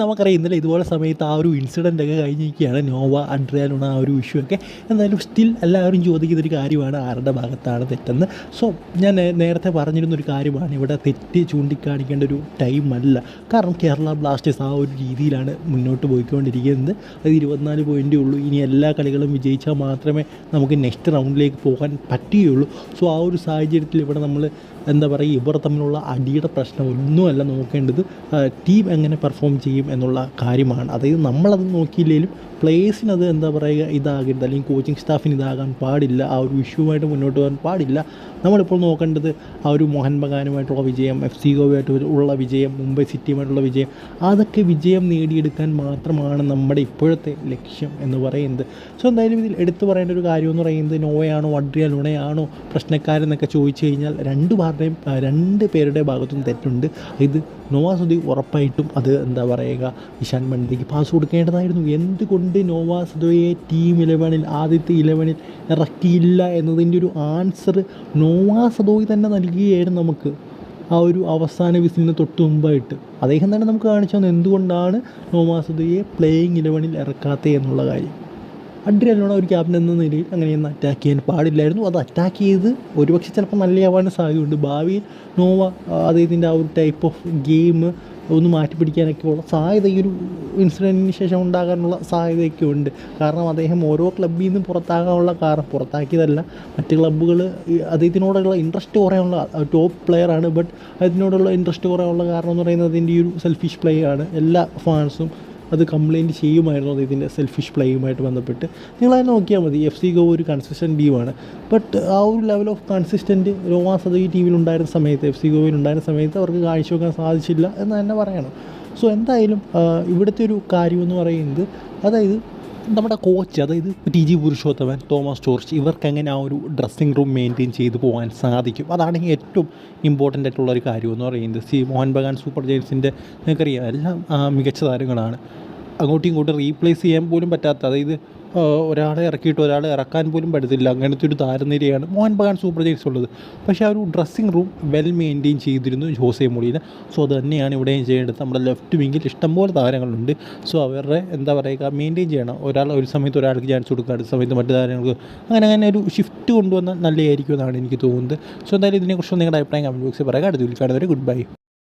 നമുക്കറിയാം ഇന്നലെ ഇതുപോലെ സമയത്ത് ആ ഒരു ഇൻസിഡൻ്റ് ഒക്കെ കഴിഞ്ഞിരിക്കുകയാണ്, നോവ ആൻഡ്രിയ ലൂണ ആ ഒരു ഇഷ്യൂ ഒക്കെ. എന്തായാലും സ്റ്റിൽ എല്ലാവരും ചോദിക്കുന്നൊരു കാര്യമാണ് ആരുടെ ഭാഗത്താണ് തെറ്റെന്ന്. സോ ഞാൻ നേരത്തെ പറഞ്ഞിരുന്നൊരു കാര്യമാണ്, ഇവിടെ തെറ്റ് ചൂണ്ടിക്കാണിക്കേണ്ട ഒരു ടൈമല്ല. കാരണം കേരള ബ്ലാസ്റ്റേഴ്സ് ആ ഒരു രീതിയിലാണ് മുന്നോട്ട് പോയിക്കൊണ്ടിരിക്കുന്നത്. അത് 24 പോയിൻ്റേ ഉള്ളൂ. ഇനി എല്ലാ കളികളും വിജയിച്ചാൽ മാത്രമേ നമുക്ക് നെക്സ്റ്റ് റൗണ്ടിലേക്ക് പോകാൻ പറ്റുകയുള്ളൂ. സോ ആ ഒരു സാഹചര്യത്തിൽ ഇവിടെ നമ്മൾ എന്താ പറയുക, ഇവർ തമ്മിലുള്ള അടിയുടെ പ്രശ്നം ഒന്നുമല്ല നോക്കേണ്ടത്, ടീം എങ്ങനെ പെർഫോം ചെയ്യും എന്നുള്ള കാര്യമാണ്. അതായത് നമ്മളത് നോക്കിയില്ലെങ്കിലും പ്ലേയേഴ്സിനത് എന്താ പറയുക ഇതാകരുത്, അല്ലെങ്കിൽ കോച്ചിങ് സ്റ്റാഫിന് ഇതാകാൻ പാടില്ല, ആ ഒരു ഇഷ്യൂവായിട്ട് മുന്നോട്ട് പോകാൻ പാടില്ല. നമ്മളിപ്പോൾ നോക്കേണ്ടത് ആ ഒരു മോഹൻ ബഗാനുമായിട്ടുള്ള വിജയം, FC ഗോവയായിട്ട് ഉള്ള വിജയം, മുംബൈ സിറ്റിയുമായിട്ടുള്ള വിജയം, അതൊക്കെ വിജയം നേടിയെടുക്കാൻ മാത്രമാണ് നമ്മുടെ ഇപ്പോഴത്തെ ലക്ഷ്യം എന്ന് പറയുന്നത്. സോ എന്തായാലും ഇതിൽ എടുത്തു പറയേണ്ട ഒരു കാര്യം എന്ന് പറയുന്നത്, നോവയാണോ ആൻഡ്രിയ ലൂണയാണോ പ്രശ്നക്കാരെന്നൊക്കെ ചോദിച്ചു കഴിഞ്ഞാൽ രണ്ട് പേരുടെ ഭാഗത്തും തെറ്റുണ്ട്. ഇത് നോവ സദോയ് ഉറപ്പായിട്ടും അത് എന്താ പറയുക ഇഷാൻ പണ്ഡിറ്റിക്ക് പാസ് കൊടുക്കേണ്ടതായിരുന്നു. എന്തുകൊണ്ട് നോവ സദോയെ ടീം 11 ആദ്യത്തെ 11 ഇറക്കിയില്ല എന്നതിൻ്റെ ഒരു ആൻസർ നോവ സദോയ് തന്നെ നൽകുകയായിരുന്നു നമുക്ക് ആ ഒരു അവസാന വിസിലിന് തൊട്ട് മുമ്പായിട്ട്. അദ്ദേഹം തന്നെ നമുക്ക് കാണിച്ചു തന്നു എന്തുകൊണ്ടാണ് നോവ സദോയെ പ്ലേയിങ് 11 ഇറക്കാത്തത് എന്നുള്ള കാര്യം. ആൻഡ്രിയ ലൂണ ഒരു ക്യാപ്റ്റൻ എന്ന നിലയിൽ അങ്ങനെയൊന്നും അറ്റാക്ക് ചെയ്യാൻ പാടില്ലായിരുന്നു. അത് അറ്റാക്ക് ചെയ്ത് ഒരുപക്ഷെ ചിലപ്പോൾ നല്ലയാവാൻ സാധ്യതയുണ്ട്. ഭാവിയിൽ നോവ അദ്ദേഹത്തിൻ്റെ ആ ഒരു ടൈപ്പ് ഓഫ് ഗെയിം ഒന്ന് മാറ്റിപ്പിടിക്കാനൊക്കെ ഉള്ള സാധ്യത ഈ ഒരു ഇൻസിഡൻറ്റിന് ശേഷം ഉണ്ടാകാനുള്ള സാധ്യതയൊക്കെ ഉണ്ട്. കാരണം അദ്ദേഹം ഓരോ ക്ലബ്ബിൽ നിന്നും പുറത്താകാനുള്ള കാരണം, പുറത്താക്കിയതല്ല, മറ്റ് ക്ലബ്ബുകൾ അദ്ദേഹത്തിനോടുള്ള ഇൻട്രസ്റ്റ് കുറയാനുള്ള ടോപ്പ് പ്ലെയറാണ്, ബട്ട് അതിനോടുള്ള ഇൻട്രസ്റ്റ് കുറയാനുള്ള കാരണം എന്ന് പറയുന്നത് അതിൻ്റെ ഈ ഒരു സെൽഫിഷ് പ്ലേ ആണ്. എല്ലാ ഫാൻസും അത് കംപ്ലയിൻറ്റ് ചെയ്യുമായിരുന്നു അദ്ദേഹത്തിൻ്റെ സെൽഫിഷ് പ്ലേയുമായിട്ട് ബന്ധപ്പെട്ട്. നിങ്ങളത് നോക്കിയാൽ മതി, FC ഗോവ ഒരു കൺസിസ്റ്റൻറ്റ് ടീമാണ്, ബട്ട് ആ ഒരു level of consistent Noah Sadaoui ടീമിലുണ്ടായിരുന്ന സമയത്ത്, FC ഗോവയിലുണ്ടായിരുന്ന സമയത്ത് അവർക്ക് കാഴ്ചവെക്കാൻ സാധിച്ചില്ല എന്ന് തന്നെ പറയണം. സോ എന്തായാലും ഇവിടുത്തെ ഒരു കാര്യമെന്ന് പറയുന്നത്, അതായത് നമ്മുടെ കോച്ച്, അതായത് TG പുരുഷോത്തമൻ, തോമസ് ജോർജ്, ഇവർക്കെങ്ങനെ ആ ഒരു ഡ്രസ്സിംഗ് റൂം മെയിൻറ്റെയിൻ ചെയ്ത് പോകാൻ സാധിക്കും, അതാണ് ഏറ്റവും ഇമ്പോർട്ടൻ്റ് ആയിട്ടുള്ളൊരു കാര്യമെന്ന് പറയുന്നത്. മോഹൻ ബഗാൻ സൂപ്പർ ജയൻസിൻ്റെ നിങ്ങൾക്കറിയാം എല്ലാം മികച്ച താരങ്ങളാണ്. അങ്ങോട്ടും ഇങ്ങോട്ടും റീപ്ലേസ് ചെയ്യാൻ പോലും പറ്റാത്ത, അതായത് ഒരാളെ ഇറക്കിയിട്ട് ഒരാളെ ഇറക്കാൻ പോലും പറ്റത്തില്ല, അങ്ങനത്തെ ഒരു താരനിരയാണ് മോഹൻ ബഗാൻ സൂപ്പർ ജയൻസ് ഉള്ളത്. പക്ഷേ ആ ഒരു ഡ്രസ്സിംഗ് റൂം വെൽ മെയിൻറ്റെയിൻ ചെയ്തിരുന്നു ജോസെ മൊറീനോ. സോ അത് തന്നെയാണ് ഇവിടെയും ചെയ്യേണ്ടത്. നമ്മുടെ ലെഫ്റ്റ് വിങ്ങിൽ ഇഷ്ടംപോലെ താരങ്ങളുണ്ട്. സോ അവരുടെ എന്താ പറയുക മെയിൻറ്റെയിൻ ചെയ്യണം. ഒരു സമയത്ത് ഒരാൾക്ക് ചാൻസ് കൊടുക്കുക, അടുത്ത സമയത്ത് മറ്റു താരങ്ങൾക്ക്, അങ്ങനെ ഒരു ഷിഫ്റ്റ് കൊണ്ടുവന്നാൽ നല്ലതായിരിക്കും എന്നാണ് എനിക്ക് തോന്നുന്നത്. സോ എന്തായാലും ഇതിനെക്കുറിച്ച് നിങ്ങളുടെ അഭിപ്രായം കമൻറ്റ് ബോക്സിൽ പറയുക. അടുത്ത വീഡിയോയിൽ കാണുന്നവരെ ഗുഡ് ബൈ.